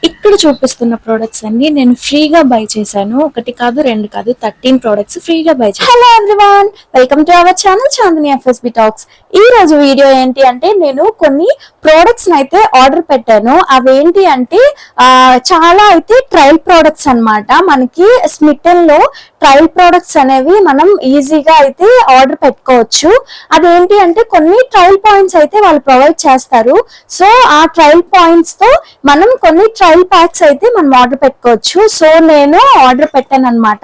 ఇక్కడ చూపిస్తున్న ప్రొడక్ట్స్ అన్ని నేను ఫ్రీగా బై చేశాను. ఒకటి కాదు, రెండు కాదు, 13 ప్రొడక్ట్స్ ఫ్రీగా బై చేశాను. Hello everyone, welcome to our channel Chandini FSB talks. ఈ రోజు వీడియో ఏంటి అంటే, నేను కొన్ని ప్రొడక్ట్స్ అయితే ఆర్డర్ పెట్టాను. అవేంటి అంటే చాలా అయితే ట్రయల్ ప్రొడక్ట్స్ అన్నమాట. మనకి స్మిటన్ లో ట్రయల్ ప్రొడక్ట్స్ అనేవి మనం ఈజీగా అయితే ఆర్డర్ పెట్టుకోవచ్చు. అదేంటి అంటే కొన్ని ట్రయల్ పాయింట్స్ అయితే వాళ్ళు ప్రొవైడ్ చేస్తారు. సో ఆ ట్రయల్ పాయింట్స్ తో మనం కొన్ని ట్రయల్ ప్యాక్స్ అయితే మనం ఆర్డర్ పెట్టుకోవచ్చు. సో నేను ఆర్డర్ పెట్టాను అనమాట.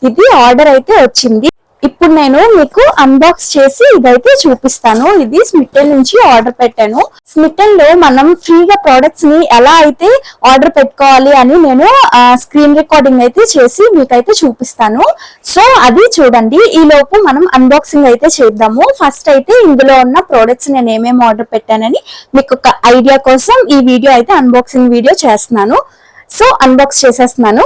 ఇది ఆర్డర్ అయితే వచ్చింది. ఇప్పుడు నేను మీకు అన్బాక్స్ చేసి ఇదైతే చూపిస్తాను. ఇది స్మిటన్ నుంచి ఆర్డర్ పెట్టాను. స్మిటన్ లో మనం ఫ్రీగా ప్రొడక్ట్స్ ని ఎలా అయితే ఆర్డర్ పెట్టుకోవాలి అని నేను స్క్రీన్ రికార్డింగ్ అయితే చేసి మీకైతే చూపిస్తాను. సో అది చూడండి. ఈ లోపు మనం అన్బాక్సింగ్ అయితే చేద్దాము. ఫస్ట్ అయితే ఇందులో ఉన్న ప్రొడక్ట్స్ నేను ఏమేమి ఆర్డర్ పెట్టానని మీకు ఒక ఐడియా కోసం ఈ వీడియో అయితే అన్బాక్సింగ్ వీడియో చేస్తున్నాను. సో అన్బాక్స్ చేసేస్తున్నాను.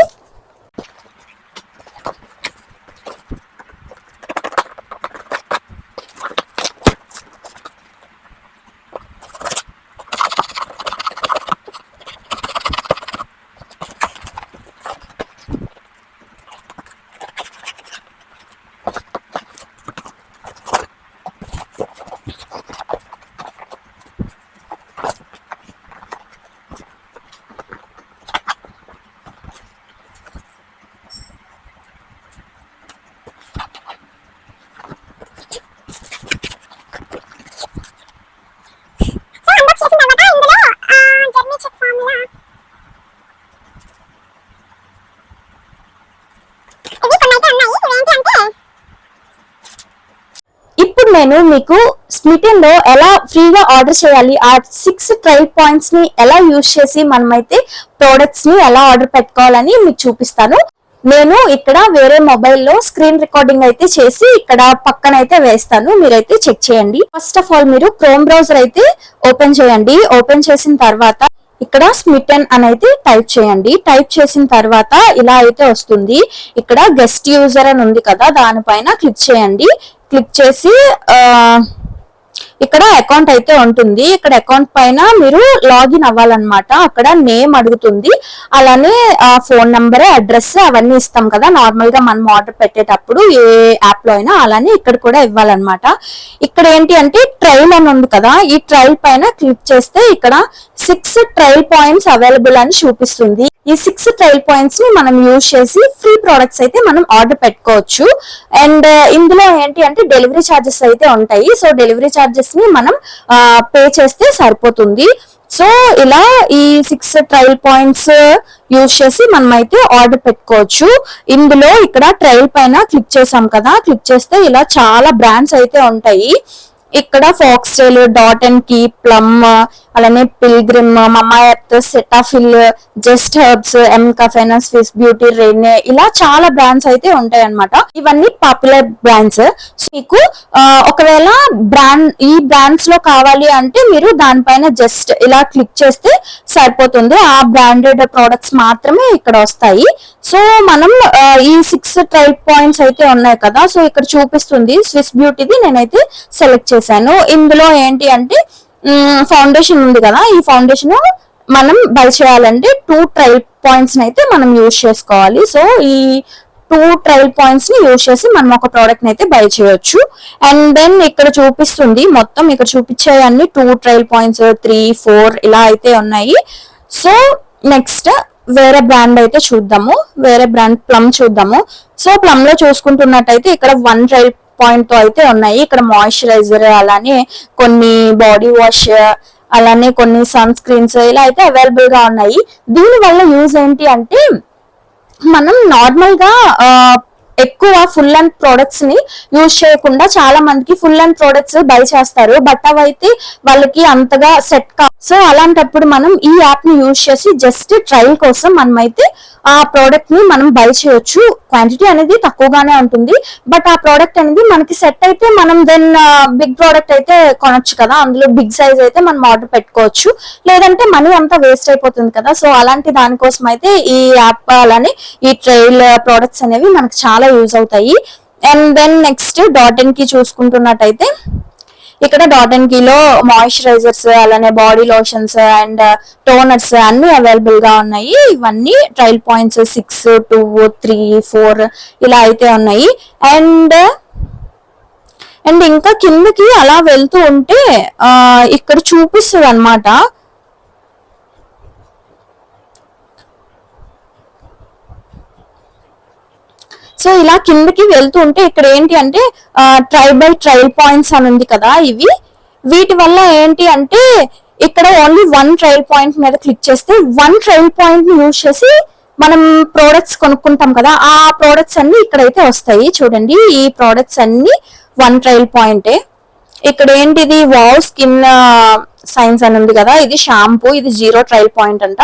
నేను మీకు స్మిటన్ లో ఎలా ఫ్రీగా ఆర్డర్ చేయాలి, ఆ 6 ట్రయల్ పాయింట్స్ ని ఎలా యూజ్ చేసి మనమైతే ప్రొడక్ట్స్ ని ఎలా ఆర్డర్ పెట్టుకోవాలని మీకు చూపిస్తాను. నేను ఇక్కడ వేరే మొబైల్లో స్క్రీన్ రికార్డింగ్ అయితే చేసి ఇక్కడ పక్కన అయితే వేస్తాను, మీరైతే చెక్ చేయండి. ఫస్ట్ ఆఫ్ ఆల్ మీరు క్రోమ్ బ్రౌజర్ అయితే ఓపెన్ చేయండి. ఓపెన్ చేసిన తర్వాత ఇక్కడ స్మిటన్ అని అయితే టైప్ చేయండి. టైప్ చేసిన తర్వాత ఇలా అయితే వస్తుంది. ఇక్కడ గెస్ట్ యూజర్ అని ఉంది కదా, దానిపైన క్లిక్ చేయండి. క్లిక్ చేసి ఇక్కడ అకౌంట్ అయితే ఉంటుంది. ఇక్కడ అకౌంట్ పైన మీరు లాగిన్ అవ్వాలన్నమాట. అక్కడ నేమ్ అడుగుతుంది, అలానే ఫోన్ నంబర్, అడ్రస్ అవన్నీ ఇస్తాం కదా నార్మల్ గా మనం ఆర్డర్ పెట్టేటప్పుడు ఏ యాప్ లో అయినా, అలానే ఇక్కడ కూడా ఇవ్వాలన్నమాట. ఇక్కడ ఏంటి అంటే ట్రయల్ అని ఉంది కదా, ఈ ట్రయల్ పైన క్లిక్ చేస్తే ఇక్కడ 6 ట్రయల్ పాయింట్స్ అవైలబుల్ అని చూపిస్తుంది. ఈ 6 ట్రయల్ పాయింట్స్ ని మనం యూజ్ చేసి ఫ్రీ ప్రొడక్ట్స్ అయితే మనం ఆర్డర్ పెట్టుకోవచ్చు. అండ్ ఇందులో ఏంటి అంటే డెలివరీ ఛార్జెస్ అయితే ఉంటాయి. సో డెలివరీ ఛార్జెస్ ని మనం పే చేస్తే సరిపోతుంది. సో ఇలా ఈ 6 ట్రయల్ పాయింట్స్ యూజ్ చేసి మనం అయితే ఆర్డర్ పెట్టుకోవచ్చు. ఇందులో ఇక్కడ ట్రయల్ పైన క్లిక్ చేసాం కదా, క్లిక్ చేస్తే ఇలా చాలా బ్రాండ్స్ అయితే ఉంటాయి. ఇక్కడ Foxtale, Dot and Key, Plum, అలానే Pilgrim, Mamaearth, Cetaphil, Just Herbs, mCaffeine, Swiss Beauty, Renee, ఇలా చాలా బ్రాండ్స్ అయితే ఉంటాయి అన్నమాట. ఇవన్నీ పాపులర్ బ్రాండ్స్. మీకు ఒకవేళ ఈ బ్రాండ్స్ లో కావాలి అంటే మీరు దానిపైన జస్ట్ ఇలా క్లిక్ చేస్తే సరిపోతుంది. ఆ బ్రాండెడ్ ప్రొడక్ట్స్ మాత్రమే ఇక్కడ వస్తాయి. సో మనం ఈ 6 ట్రయల్ పాయింట్స్ అయితే ఉన్నాయి కదా, సో ఇక్కడ చూపిస్తుంది స్విస్ బ్యూటీది నేనైతే సెలెక్ట్ చేశాను. ఇందులో ఏంటి అంటే ఫౌండేషన్ ఉంది కదా, ఈ ఫౌండేషన్ మనం బై చేయాలంటే 2 ట్రయల్ పాయింట్స్ అయితే మనం యూజ్ చేసుకోవాలి. సో ఈ 2 ట్రయల్ పాయింట్స్ ని యూజ్ చేసి మనం ఒక ప్రోడక్ట్ అయితే బై చేయొచ్చు. అండ్ దెన్ ఇక్కడ చూపిస్తుంది మొత్తం, ఇక్కడ చూపించే అన్ని 2 ట్రయల్ పాయింట్స్, 3, 4 ఇలా అయితే ఉన్నాయి. సో నెక్స్ట్ వేరే బ్రాండ్ అయితే చూద్దాము. వేరే బ్రాండ్ ప్లమ్ చూద్దాము. సో ప్లమ్ లో చూసుకుంటున్నట్టయితే ఇక్కడ 1 ట్రయల్ పాయింట్ తో అయితే ఉన్నాయి. ఇక్కడ మాయిశ్చరైజర్, అలానే కొన్ని బాడీ వాష్, అలానే కొన్ని సన్ స్క్రీన్స్ ఇలా అయితే అవైలబుల్ గా ఉన్నాయి. దీని వల్ల యూజ్ ఏంటి అంటే మనం నార్మల్ గా ఎక్కువ ఫుల్ అండ్ ప్రొడక్ట్స్ ని యూజ్ చేయకుండా చాలా మందికి ఫుల్ అండ్ ప్రొడక్ట్స్ బై చేస్తారు, బట్ అవైతే వాళ్ళకి అంతగా సెట్ కాదు. సో అలాంటప్పుడు మనం ఈ యాప్ ని యూజ్ చేసి జస్ట్ ట్రయల్ కోసం మనం అయితే ఆ ప్రోడక్ట్ ని మనం బై చేయొచ్చు. క్వాంటిటీ అనేది తక్కువగానే ఉంటుంది, బట్ ఆ ప్రోడక్ట్ అనేది మనకి సెట్ అయితే మనం దెన్ బిగ్ ప్రోడక్ట్ అయితే కొనొచ్చు కదా, అందులో బిగ్ సైజ్ అయితే మనం ఆర్డర్ పెట్టుకోవచ్చు. లేదంటే మనీ అంతా వేస్ట్ అయిపోతుంది కదా. సో అలాంటి దానికోసం అయితే ఈ యాప్ అలానే ఈ ట్రయల్ ప్రోడక్ట్స్ అనేవి మనకు చాలా యూజ్ అవుతాయి. And then next dot in కి చూసుకుంటున్నట్టయితే ఇక్కడ డాట్ అండ్ కీలో మాయిశ్చరైజర్స్, అలానే బాడీ లోషన్స్ అండ్ టోనర్స్ అన్ని అవైలబుల్ గా ఉన్నాయి. ఇవన్నీ ట్రయల్ పాయింట్స్ 6, 2, 3, 4 ఇలా అయితే ఉన్నాయి. అండ్ ఇంకా కిందకి అలా వెళ్తూ ఉంటే ఇక్కడ చూపిస్తుంది అనమాట. సో ఇలా కిందకి వెళ్తూ ఉంటే ఇక్కడ ఏంటి అంటే ట్రయల్ పాయింట్స్ అని ఉంది కదా, వీటి వల్ల ఏంటి అంటే ఇక్కడ ఓన్లీ 1 ట్రయల్ పాయింట్ మీద క్లిక్ చేస్తే 1 ట్రయల్ పాయింట్ ని యూజ్ చేసి మనం ప్రోడక్ట్స్ కొనుక్కుంటాం కదా, ఆ ప్రోడక్ట్స్ అన్ని ఇక్కడైతే వస్తాయి. చూడండి, ఈ ప్రోడక్ట్స్ అన్ని 1 ట్రయల్ పాయింటే. ఇక్కడ ఏంటిది వావ్ స్కిన్ సైన్స్ అని ఉంది కదా, ఇది షాంపూ, ఇది 0 ట్రయల్ పాయింట్ అంట.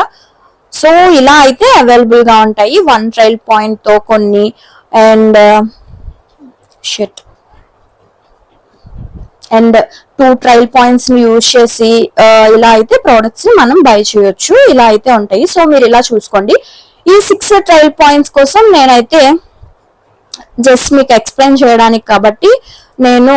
సో ఇలా అయితే అవైలబుల్ గా ఉంటాయి 1 ట్రయల్ పాయింట్ తో కొన్ని. అండ్ 2 ట్రయల్ పాయింట్స్ ని యూజ్ చేసి ఇలా అయితే ప్రోడక్ట్స్ ని మనం బై చేయొచ్చు. ఇలా అయితే ఉంటాయి. సో మీరు ఇలా చూసుకోండి. ఈ 6 ట్రయల్ పాయింట్స్ కోసం నేనైతే జస్ట్ మీకు ఎక్స్ప్లెయిన్ చేయడానికి కాబట్టి నేను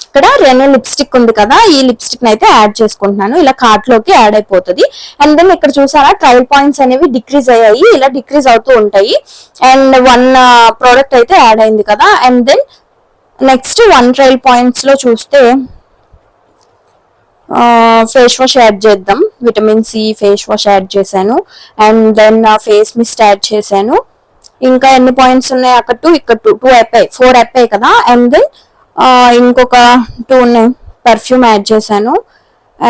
ఇక్కడ రెనో లిప్స్టిక్ ఉంది కదా, ఈ లిప్స్టిక్ ని అయితే యాడ్ చేసుకుంటున్నాను. ఇలా కార్ట్ లోకి యాడ్ అయిపోతుంది. అండ్ దెన్ ఇక్కడ చూసారా ట్రయల్ పాయింట్స్ అనేవి డిక్రీజ్ అయ్యాయి, ఇలా డిక్రీజ్ అవుతూ ఉంటాయి. అండ్ 1 ప్రోడక్ట్ అయితే యాడ్ అయింది కదా. And then next 1 trial points లో చూస్తే ఫేస్ వాష్ యాడ్ చేద్దాం. Vitamin C face wash add చేశాను. And then face mist add చేశాను. ఇంకా ఎన్ని పాయింట్స్ ఉన్నాయి, అక్కడ 2, ఇక్కడ 2 అయిపోయాయి, 4 అయిపోయాయి కదా. అండ్ దెన్ ఇంకొక 2 ఉన్నాయి. పర్ఫ్యూమ్ యాడ్ చేశాను.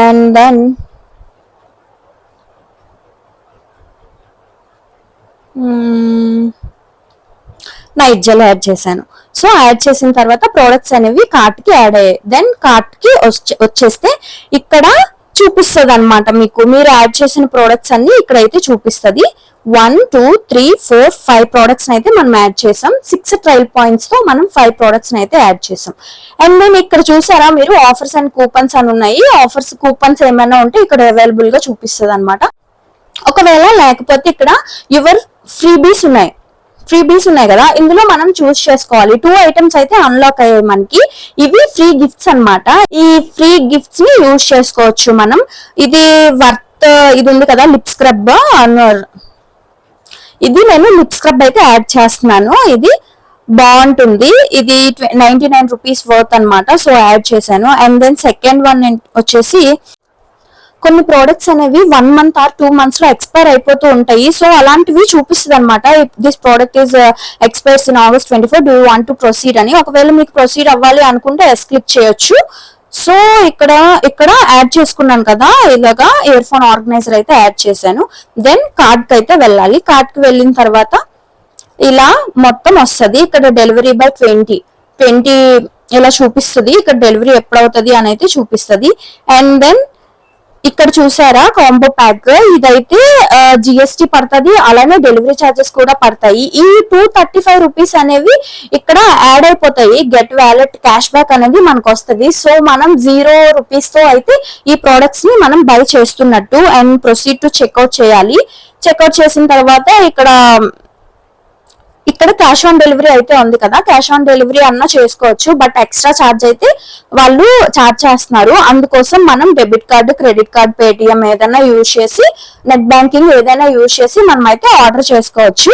And then night gel add చేశాను. సో యాడ్ చేసిన తర్వాత ప్రోడక్ట్స్ అనేవి కార్ట్ కి యాడ్ అయ్యాయి. దెన్ కార్ట్ కి వచ్చేస్తే ఇక్కడ చూపిస్తుంది అనమాట, మీరు యాడ్ చేసిన ప్రోడక్ట్స్ అన్ని ఇక్కడైతే చూపిస్తుంది. 1, 2, 3, 4, 5 ప్రోడక్ట్స్ అయితే మనం యాడ్ చేసాం. 6 ట్రయల్ పాయింట్స్ తో మనం 5 ప్రోడక్ట్స్ అయితే యాడ్ చేసాం. అండ్ దెన్ ఇక్కడ చూసారా మీరు ఆఫర్స్ అండ్ కూపన్స్ అని ఉన్నాయి. ఆఫర్స్ కూపన్స్ ఏమైనా ఉంటే ఇక్కడ అవైలబుల్ గా చూపిస్తుంది అనమాట. ఒకవేళ లేకపోతే ఇక్కడ యువర్ ఫ్రీబీస్ ఉన్నాయి కదా, ఇందులో మనం చూస్ చేసుకోవాలి. 2 ఐటమ్స్ అయితే అన్లాక్ అయ్యాయి మనకి. ఇవి ఫ్రీ గిఫ్ట్స్ అన్నమాట. ఈ ఫ్రీ గిఫ్ట్స్ ని యూజ్ చేసుకోవచ్చు మనం. ఇది ఇది ఉంది కదా లిప్ స్క్రబ్, ఇది నేను లిప్ స్క్రబ్ అయితే యాడ్ చేస్తున్నాను. ఇది బాగుంటుంది. ఇది 99 రూపీస్ వర్త్ అనమాట. సో యాడ్ చేశాను. అండ్ దెన్ సెకండ్ వన్ వచ్చేసి కొన్ని ప్రోడక్ట్స్ అనేవి 1 మంత్ ఆర్ 2 మంత్స్ లో ఎక్స్పైర్ అయిపోతూ ఉంటాయి. సో అలాంటివి చూపిస్తుంది అనమాట. This product is expires in August 24. Do you want to proceed అని. ఒకవేళ మీకు ప్రొసీడ్ అవ్వాలి అనుకుంటే ఎస్ క్లిక్ చేయొచ్చు. సో ఇక్కడ యాడ్ చేసుకున్నాను కదా, ఇలాగా ఇయర్ ఫోన్ ఆర్గనైజర్ అయితే యాడ్ చేశాను. దెన్ కార్డ్ కి అయితే వెళ్ళాలి. కార్డ్ కి వెళ్ళిన తర్వాత ఇలా మొత్తం వస్తుంది. ఇక్కడ డెలివరీ బై 20 ఇలా చూపిస్తుంది. ఇక్కడ డెలివరీ ఎప్పుడవుతుంది అని అయితే చూపిస్తుంది. అండ్ దెన్ ఇక్కడ చూసారా కాంబో ప్యాక్, ఇదైతే జిఎస్టి పడుతుంది, అలానే డెలివరీ ఛార్జెస్ కూడా పడతాయి. ఈ 235 రూపీస్ అనేవి ఇక్కడ యాడ్ అయిపోతాయి. గెట్ వ్యాలెట్ క్యాష్ బ్యాక్ అనేది మనకు వస్తుంది. సో మనం 0 రూపీస్ తో అయితే ఈ ప్రోడక్ట్స్ ని మనం బై చేస్తున్నట్టు. అండ్ ప్రొసీడ్ టు చెక్అవుట్ చేయాలి. చెక్అవుట్ చేసిన తర్వాత ఇక్కడ క్యాష్ ఆన్ డెలివరీ అయితే ఉంది కదా, క్యాష్ ఆన్ డెలివరీ అన్నా చేసుకోవచ్చు. బట్ ఎక్స్ట్రా ఛార్జ్ అయితే వాళ్ళు ఛార్జ్ చేస్తున్నారు. అందుకోసం మనం debit card, credit card, Paytm ఏదైనా యూజ్ చేసి, నెట్ బ్యాంకింగ్ ఏదైనా యూజ్ చేసి మనం అయితే ఆర్డర్ చేసుకోవచ్చు.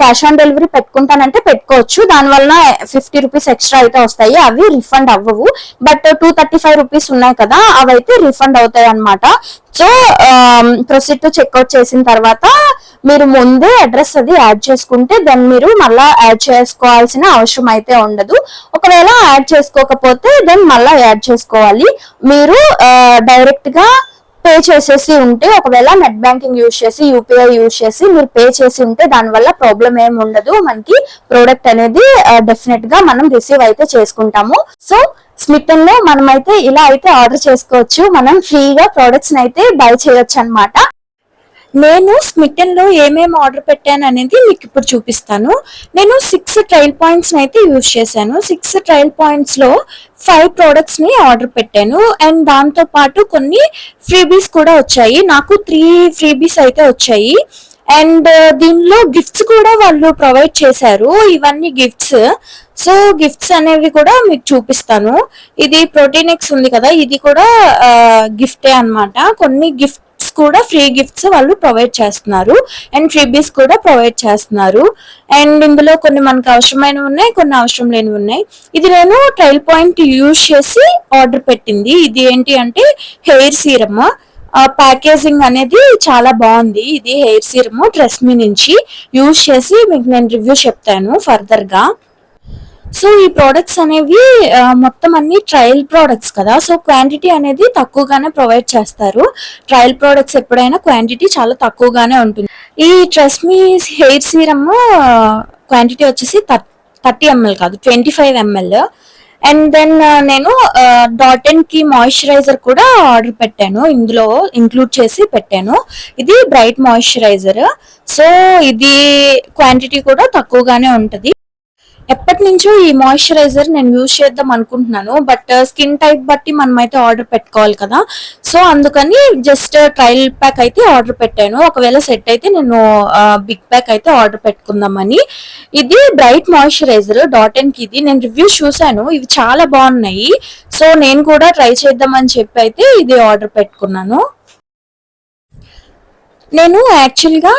క్యాష్ ఆన్ డెలివరీ పెట్టుకుంటానంటే పెట్టుకోవచ్చు. దానివల్ల 50 రూపీస్ ఎక్స్ట్రా అయితే వస్తాయి. అవి రిఫండ్ అవ్వవు. బట్ 235 రూపీస్ ఉన్నాయి కదా, అవైతే రిఫండ్ అవుతాయి అన్నమాట. సో ప్రొసీడ్ టు చెక్అవుట్ చేసిన తర్వాత మీరు ముందే అడ్రస్ అది యాడ్ చేసుకుంటే దెన్ మీరు మళ్ళా యాడ్ చేసుకోవాల్సిన అవసరం అయితే ఉండదు. ఒకవేళ యాడ్ చేసుకోకపోతే దెన్ మళ్ళా యాడ్ చేసుకోవాలి. మీరు డైరెక్ట్ గా పే చేసేసి ఉంటే, ఒకవేళ నెట్ బ్యాంకింగ్ యూజ్ చేసి, యూపీఐ యూజ్ చేసి మీరు పే చేసి ఉంటే దానివల్ల ప్రాబ్లం ఏమి ఉండదు. మనకి ప్రోడక్ట్ అనేది డెఫినెట్ గా మనం రిసీవ్ అయితే చేసుకుంటాము. సో స్మిటన్ లో మనమైతే ఇలా అయితే ఆర్డర్ చేసుకోవచ్చు. మనం ఫ్రీగా ప్రోడక్ట్స్ అయితే బై చేయొచ్చు అన్నమాట. నేను స్మిటన్ లో ఏమేమి ఆర్డర్ పెట్టాను అనేది మీకు ఇప్పుడు చూపిస్తాను. నేను 6 ట్రయల్ పాయింట్స్ అయితే యూజ్ చేశాను. 6 ట్రయల్ పాయింట్స్ లో 5 ప్రోడక్ట్స్ ని ఆర్డర్ పెట్టాను. అండ్ దాంతో పాటు కొన్ని ఫ్రీబీస్ కూడా వచ్చాయి. నాకు 3 ఫ్రీబీస్ అయితే వచ్చాయి. అండ్ దీనిలో గిఫ్ట్స్ కూడా వాళ్ళు ప్రొవైడ్ చేశారు. ఇవన్నీ గిఫ్ట్స్. సో గిఫ్ట్స్ అనేవి కూడా మీకు చూపిస్తాను. ఇది ప్రోటీన్ ఎక్స్ ఉంది కదా, ఇది కూడా గిఫ్టే అన్నమాట. కొన్ని గిఫ్ట్స్ కూడా ఫ్రీ గిఫ్ట్స్ వాళ్ళు ప్రొవైడ్ చేస్తున్నారు అండ్ ఫ్రీబీస్ కూడా ప్రొవైడ్ చేస్తున్నారు. అండ్ ఇందులో కొన్ని మనకు అవసరమైనవి ఉన్నాయి, కొన్ని అవసరం లేనివి ఉన్నాయి. ఇది నేను ట్రయల్ పాయింట్ యూజ్ చేసి ఆర్డర్ పెట్టింది. ఇది ఏంటి అంటే హెయిర్ సీరమ్. ప్యాకేజింగ్ అనేది చాలా బాగుంది. ఇది హెయిర్ సీరమ్ ట్రెస్మీ నుంచి యూజ్ చేసి మీకు నేను రివ్యూ చెప్తాను ఫర్దర్ గా. సో ఈ ప్రోడక్ట్స్ అనేవి మొత్తం అన్ని ట్రయల్ ప్రోడక్ట్స్ కదా, సో క్వాంటిటీ అనేది తక్కువగానే ప్రొవైడ్ చేస్తారు. ట్రయల్ ప్రోడక్ట్స్ ఎప్పుడైనా క్వాంటిటీ చాలా తక్కువగానే ఉంటుంది. ఈ ట్రెస్మీ హెయిర్ సీరమ్ క్వాంటిటీ వచ్చేసి 30 ml కాదు, 25 ml. అండ్ దెన్ నేను డాట్ కి మాయిశ్చరైజర్ కూడా ఆర్డర్ పెట్టాను, ఇందులో ఇంక్లూడ్ చేసి పెట్టాను. ఇది బ్రైట్ మాయిశ్చరైజర్. సో ఇది క్వాంటిటీ కూడా తక్కువగానే ఉంటది. ఎప్పటి నుంచో ఈ మాయిశ్చరైజర్ నేను యూజ్ చేద్దాం అనుకుంటున్నాను, బట్ స్కిన్ టైప్ బట్టి మనమైతే ఆర్డర్ పెట్టుకోవాలి కదా. సో అందుకని జస్ట్ ట్రయల్ ప్యాక్ అయితే ఆర్డర్ పెట్టాను. ఒకవేళ సెట్ అయితే నేను బిగ్ ప్యాక్ అయితే ఆర్డర్ పెట్టుకుందామని. ఇది బ్రైట్ మాయిశ్చరైజర్ డాట్ కి. ఇది నేను రివ్యూస్ చూసాను, ఇవి చాలా బాగున్నాయి. సో నేను కూడా ట్రై చేద్దామని చెప్పి అయితే ఇది ఆర్డర్ పెట్టుకున్నాను. నేను యాక్చువల్గా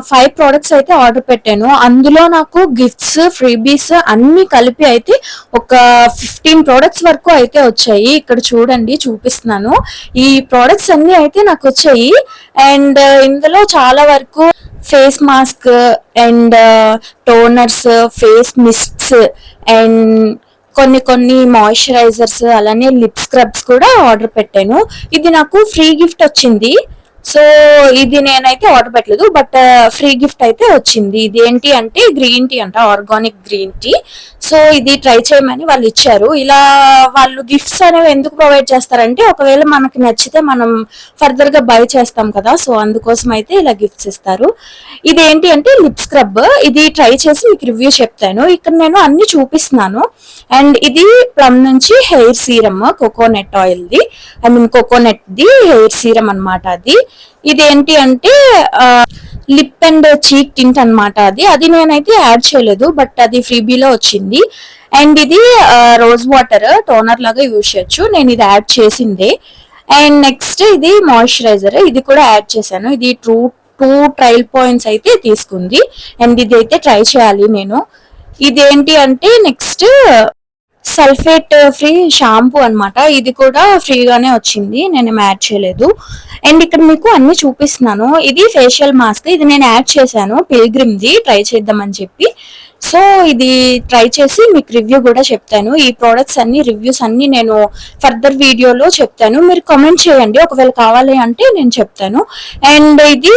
5 ప్రోడక్ట్స్ అయితే ఆర్డర్ పెట్టాను. అందులో నాకు గిఫ్ట్స్ ఫ్రీబీస్ అన్ని కలిపి అయితే ఒక 15 ప్రోడక్ట్స్ వరకు అయితే వచ్చాయి. ఇక్కడ చూడండి, చూపిస్తున్నాను. ఈ ప్రోడక్ట్స్ అన్ని అయితే నాకు వచ్చాయి. అండ్ ఇందులో చాలా వరకు face mask and toners, face mists and కొన్ని మాయిశ్చరైజర్స్, అలానే లిప్ స్క్రబ్స్ కూడా ఆర్డర్ పెట్టాను. ఇది నాకు ఫ్రీ గిఫ్ట్ వచ్చింది. సో ఇది నేనైతే ఆర్డర్ పెట్టలేదు, బట్ ఫ్రీ గిఫ్ట్ అయితే వచ్చింది. ఇది ఏంటి అంటే గ్రీన్ టీ అంట, ఆర్గానిక్ గ్రీన్ టీ. సో ఇది ట్రై చేయమని వాళ్ళు ఇచ్చారు. ఇలా వాళ్ళు గిఫ్ట్స్ అనేవి ఎందుకు ప్రొవైడ్ చేస్తారంటే ఒకవేళ మనకి నచ్చితే మనం ఫర్దర్ గా బై చేస్తాం కదా, సో అందుకోసం అయితే ఇలా గిఫ్ట్స్ ఇస్తారు. ఇది ఏంటి అంటే లిప్ స్క్రబ్. ఇది ట్రై చేసి మీకు రివ్యూ చెప్తాను. ఇక్కడ నేను అన్ని చూపిస్తున్నాను. అండ్ ఇది ప్లమ్ నుంచి hair serum, coconut oil the, I mean coconut the hair serum అన్నమాట. అది ఇదేంటి అంటే లిప్ అండ్ చీక్ టింట్ అన్నమాట. అది నేనైతే యాడ్ చేయలేదు, బట్ అది ఫ్రీబీలో వచ్చింది. అండ్ ఇది రోజ్ వాటర్ టోనర్ లాగా యూజ్ చేయొచ్చు, నేను ఇది యాడ్ చేసిందే. అండ్ నెక్స్ట్ ఇది మాయిశ్చరైజర్, ఇది కూడా యాడ్ చేశాను. ఇది టూ ట్రయల్ పాయింట్స్ అయితే తీసుకుంది. అండ్ ఇది అయితే ట్రై చేయాలి నేను. ఇదేంటి అంటే నెక్స్ట్ సల్ఫేట్ ఫ్రీ షాంపూ అన్నమాట. ఇది కూడా ఫ్రీగానే వచ్చింది, నేను యాడ్ చేయలేదు. అండ్ ఇక్కడ మీకు అన్ని చూపిస్తున్నాను. ఇది ఫేషియల్ మాస్క్, ఇది నేను యాడ్ చేశాను పిల్గ్రిమ్ ది, ట్రై చేద్దామని చెప్పి. సో ఇది ట్రై చేసి మీకు రివ్యూ కూడా చెప్తాను. ఈ ప్రోడక్ట్స్ అన్ని రివ్యూస్ అన్ని నేను ఫర్దర్ వీడియోలో చెప్తాను, మీరు కామెంట్ చేయండి ఒకవేళ కావాలి అంటే నేను చెప్తాను. అండ్ ఇది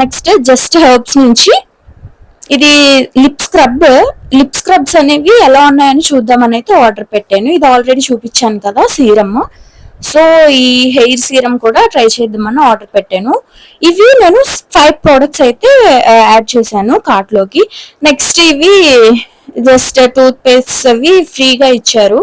నెక్స్ట్ జస్ట్ హెర్బ్స్ నుంచి ఇది లిప్ స్క్రబ్స్ అనేవి ఎలా ఉన్నాయని చూద్దామని అయితే ఆర్డర్ పెట్టాను. ఇది ఆల్రెడీ చూపించాను కదా సీరమ్. సో ఈ హెయిర్ సీరమ్ కూడా ట్రై చేద్దామని ఆర్డర్ పెట్టాను. ఇవి నేను 5 ప్రోడక్ట్స్ అయితే యాడ్ చేశాను కార్ట్ లోకి. నెక్స్ట్ ఇవి జస్ట్ టూత్ పేస్ట్ అవి ఫ్రీగా ఇచ్చారు,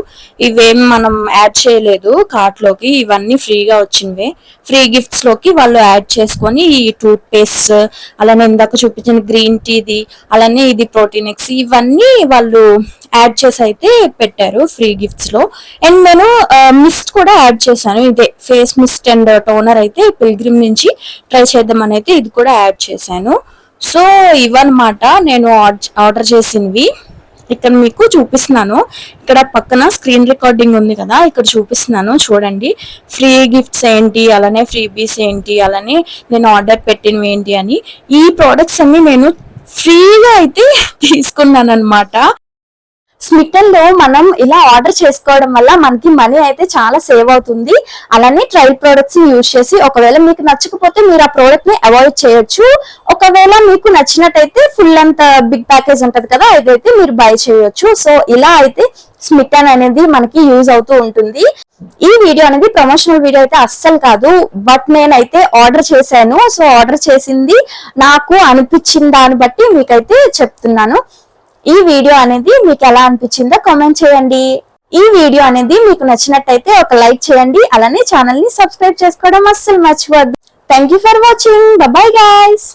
ఇవేం మనం యాడ్ చేయలేదు కార్ట్ లోకి. ఇవన్నీ ఫ్రీగా వచ్చినవే, ఫ్రీ గిఫ్ట్స్ లోకి వాళ్ళు యాడ్ చేసుకొని ఈ టూత్ పేస్ట్, అలానే ఇందాక చూపించిన గ్రీన్ టీది, అలానే ఇది ప్రోటీన్ ఎక్స్, ఇవన్నీ వాళ్ళు యాడ్ చేసి అయితే పెట్టారు ఫ్రీ గిఫ్ట్స్ లో. అండ్ నేను మిస్ట్ కూడా యాడ్ చేశాను, ఇదే ఫేస్ మిస్ట్ అండ్ టోనర్ అయితే పిల్గ్రిమ్ నుంచి ట్రై చేద్దామని అయితే ఇది కూడా యాడ్ చేశాను. సో ఇవన్నమాట నేను ఆర్డర్ చేసినవి. ఇక్కడ మీకు చూపిస్తున్నాను, ఇక్కడ పక్కన స్క్రీన్ రికార్డింగ్ ఉంది కదా, ఇక్కడ చూపిస్తున్నాను చూడండి. ఫ్రీ గిఫ్ట్స్ ఏంటి, అలానే ఫ్రీబీస్ ఏంటి, అలానే నేను ఆర్డర్ పెట్టినవి ఏంటి అని. ఈ ప్రోడక్ట్స్ అన్ని నేను ఫ్రీగా అయితే తీసుకున్నాను అనమాట. స్మిటన్ లో మనం ఇలా ఆర్డర్ చేసుకోవడం వల్ల మనకి మనీ అయితే చాలా సేవ్ అవుతుంది. అలానే ట్రయల్ ప్రొడక్ట్స్ ని యూజ్ చేసి ఒకవేళ మీకు నచ్చకపోతే మీరు ఆ ప్రోడక్ట్ ని అవాయిడ్ చేయొచ్చు. ఒకవేళ మీకు నచ్చినట్టయితే ఫుల్ అంత బిగ్ ప్యాకేజ్ ఉంటది కదా, ఇదైతే మీరు బై చేయొచ్చు. సో ఇలా అయితే స్మిటన్ అనేది మనకి యూజ్ అవుతూ ఉంటుంది. ఈ వీడియో అనేది ప్రమోషనల్ వీడియో అయితే అస్సలు కాదు, బట్ నేనైతే ఆర్డర్ చేశాను. సో ఆర్డర్ చేసింది నాకు అనిపించిన దాన్ని బట్టి మీకైతే చెప్తున్నాను. ఈ వీడియో అనేది మీకు ఎలా అనిపించిందో కామెంట్ చేయండి. ఈ వీడియో అనేది మీకు నచ్చినట్టయితే ఒక లైక్ చేయండి, అలానే ఛానల్ ని సబ్స్క్రైబ్ చేసుకోవడం అస్సలు మర్చిపోవద్దు. Thank you for watching. By bye guys.